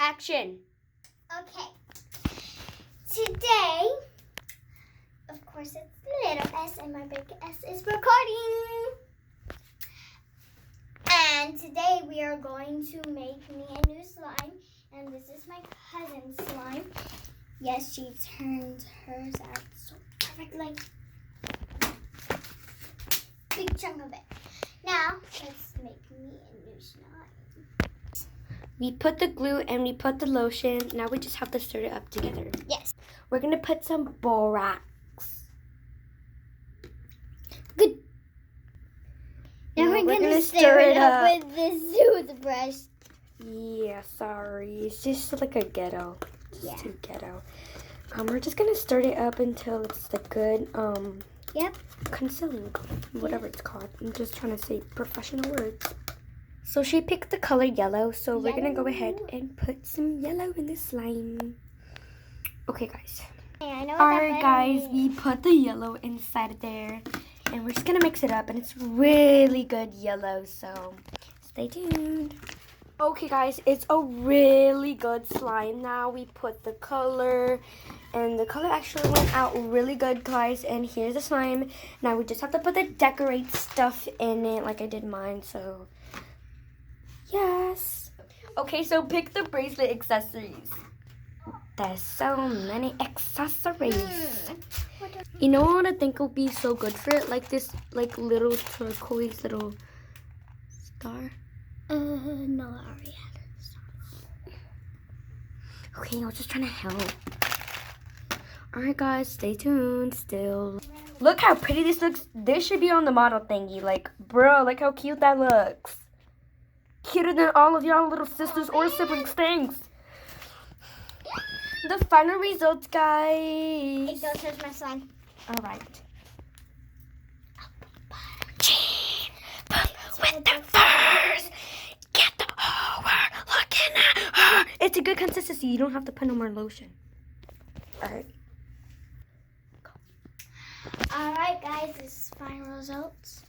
Action. Okay. Today, of course, it's little S and my big S is recording. And today we are going to make me a new slime. And this is my cousin's slime. Yes, she turned hers out so perfect, like big chunk of it. Now, let's make me a new slime. We put the glue and we put the lotion. Now we just have to stir it up together. Yes. We're going to put some borax. Good. Now we're gonna stir it up with this toothbrush. Yeah, sorry. It's just like a ghetto. Yeah. Too ghetto. We're just gonna stir it up until it's the good Yep. concealing, whatever it's called. I'm just trying to say professional words. So she picked the color yellow, so we're gonna go ahead and put some yellow in the slime. Okay, guys. Hey, I know what Alright, guys, we put the yellow inside of there, and we're just gonna mix it up, and it's really good yellow, so stay tuned. Okay, guys, it's a really good slime. Now we put the color, and the color actually went out really good, guys. And here's the slime. Now we just have to put the decorate stuff in it, like I did mine. So yes. Okay, so pick the bracelet accessories. There's so many accessories. You know what I think will be so good for it? Like this, like little turquoise little star. No, I already had it. Okay, I was just trying to help. Alright, guys, stay tuned still. Look how pretty this looks. This should be on the model thingy. Like, bro, look how cute that looks. Cuter than all of y'all little sisters or siblings things. The final results, guys. Hey, don't touch my slime. Alright. With the furs. Get the whole world looking at her. It's a good consistency. You don't have to put no more lotion. Alright. Alright, guys, this is final results.